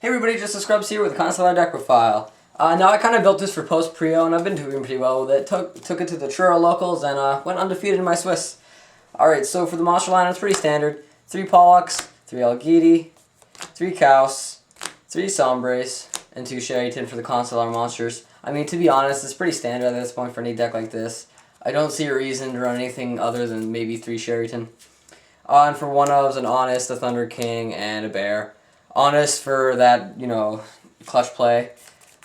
Hey everybody, just a Scrubs here with Constellar deck profile. Now I kind of built this for post-Prio and I've been doing pretty well with it. Took it to the Truro locals and went undefeated in my Swiss. Alright, so for the monster line it's pretty standard. 3 Pollux, 3 Algidi, 3 Kaus, 3 Sombres, and 2 Sherryton for the Constellar monsters. I mean, to be honest, it's pretty standard at this point for any deck like this. I don't see a reason to run anything other than maybe 3 Sherryton. And for one-ofs, an Honest, a Thunder King, and a Bear. Honest for that, clutch play.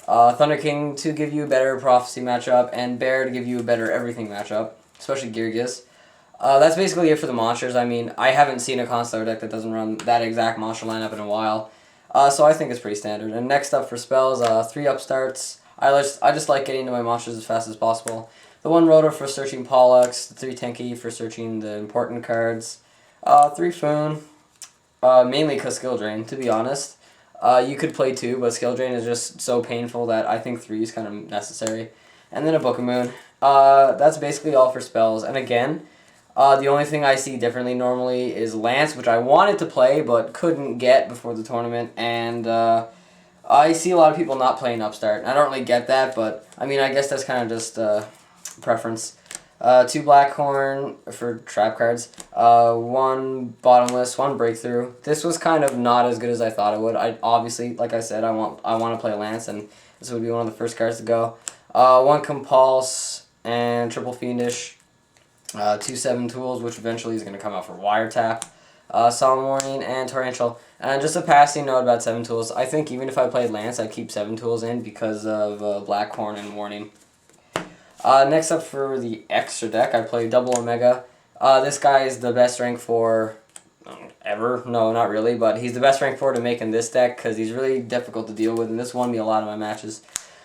Thunder King to give you a better Prophecy matchup, and Bear to give you a better everything matchup, especially Geargiz. That's basically it for the monsters. I mean, I haven't seen a Constellar deck that doesn't run that exact monster lineup in a while, so I think it's pretty standard. And next up for spells, 3 upstarts. I just like getting to my monsters as fast as possible. The 1 Rotor for searching Pollux, the 3 Tenki for searching the important cards, 3 Foon, mainly because skill drain, to be honest. You could play 2, but skill drain is just so painful that I think 3 is kind of necessary. And then a Book of Moon. That's basically all for spells. And again, the only thing I see differently normally is Lance, which I wanted to play but couldn't get before the tournament. And I see a lot of people not playing Upstart. I don't really get that, but I mean, I guess that's kind of just preference. 2 Blackhorn for trap cards, 1 Bottomless, 1 Breakthrough. This was kind of not as good as I thought it would. I obviously, like I said, I want to play Lance, and this would be one of the first cards to go. 1 Compulse and Triple Fiendish, 2 7 Tools, which eventually is going to come out for Wiretap, Solemn Warning, and Torrential. And just a passing note about 7 Tools. I think even if I played Lance, I'd keep 7 Tools in because of Blackhorn and Warning. Next up for the extra deck, I play Double Omega. This guy is the best rank 4 ever. No, not really, but he's the best rank 4 to make in this deck because he's really difficult to deal with, and this won me a lot of my matches.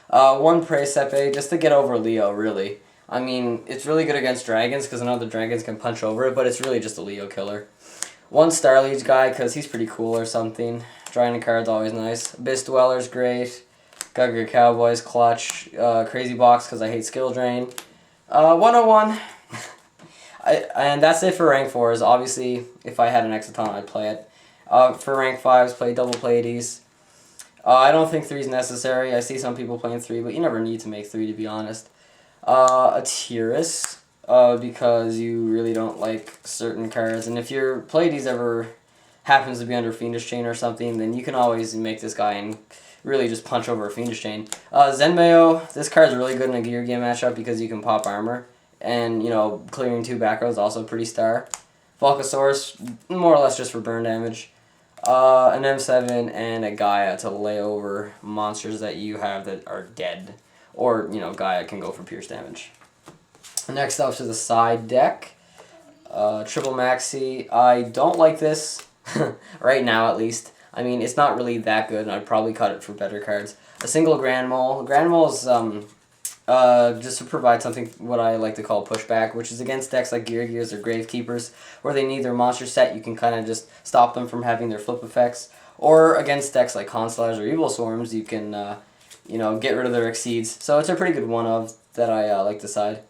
1 Presepe, just to get over Leo, really. I mean, it's really good against dragons because I know the dragons can punch over it, but it's really just a Leo killer. 1 Starliege guy because he's pretty cool or something. Drawing a card's always nice. Abyss Dweller's great. Gugger Cowboys, clutch, Crazy Box because I hate skill drain. 101. And that's it for rank 4s. Obviously, if I had an Exciton, I'd play it. For rank 5s, play double Pleiades. I don't think 3 is necessary. I see some people playing 3, but you never need to make 3 to be honest. A Tyrus, because you really don't like certain cards. And if your Pleiades ever happens to be under Fiendish Chain or something, then you can always make this guy and really just punch over a Fiendish Chain. Zenmeo, this card's really good in a Gear Game matchup because you can pop armor. And, clearing 2 back rows also pretty star. Volcasaurus, more or less just for burn damage. An M7 and a Gaia to lay over monsters that you have that are dead. Or, Gaia can go for pierce damage. Next up to the side deck. Triple Maxi. I don't like this, right now at least. I mean, it's not really that good, and I'd probably cut it for better cards. A single Grand Mole. Grand Mole is just to provide something what I like to call pushback, which is against decks like Gears or Gravekeepers, where they need their monster set. You can kind of just stop them from having their flip effects. Or against decks like Constellars or Evil Swarms, you can get rid of their Exceeds. So it's a pretty good one of that I like to side.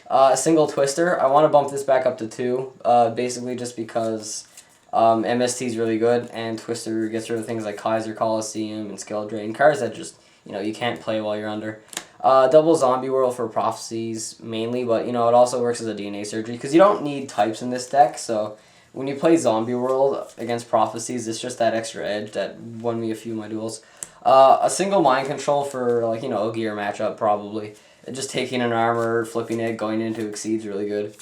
A single Twister. I want to bump this back up to 2, basically just because MST is really good, and Twister gets rid of things like Kaiser Coliseum and Skill Drain, cards that just, you can't play while you're under. Double Zombie Whirl for Prophecies, mainly, but, it also works as a DNA Surgery, because you don't need types in this deck, so when you play Zombie World against Prophecies, it's just that extra edge that won me a few of my duels. A single Mind Control for, a gear matchup, probably. Just taking an armor, flipping it, going into Exceeds, really good.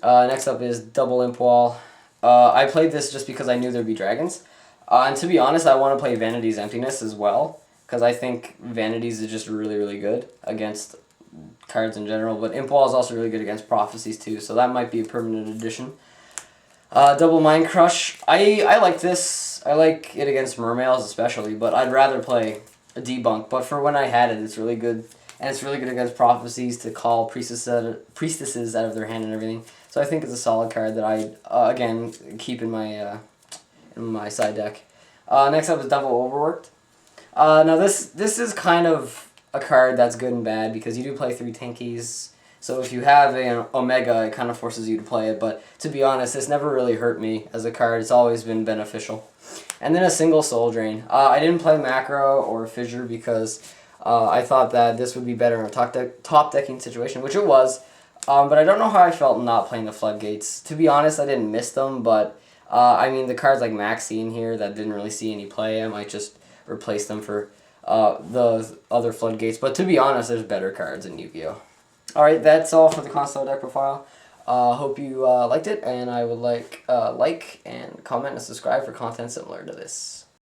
Next up is Double Imp Wall. I played this just because I knew there'd be dragons. And to be honest, I want to play Vanity's Emptiness as well, because I think Vanity's is just really, really good against cards in general. But Imp Wall is also really good against Prophecies too, so that might be a permanent addition. Double Mind Crush. I like this. I like it against Mermails especially, but I'd rather play a Debunk. But for when I had it, it's really good. And it's really good against Prophecies to call priestesses out of their hand and everything. So I think it's a solid card that I, again, keep in my side deck. Next up is Double Overworked. Now this is kind of a card that's good and bad because you do play 3 Tankies. So if you have an Omega, it kind of forces you to play it. But to be honest, this never really hurt me as a card. It's always been beneficial. And then a single Soul Drain. I didn't play Macro or Fissure because I thought that this would be better in a top decking situation, which it was. But I don't know how I felt not playing the Floodgates. To be honest, I didn't miss them, but I mean, the cards like Maxine here that didn't really see any play, I might just replace them for the other Floodgates. But to be honest, there's better cards in Yu-Gi-Oh! Alright, that's all for the Constellar deck profile. Hope you liked it, and I would like and comment and subscribe for content similar to this.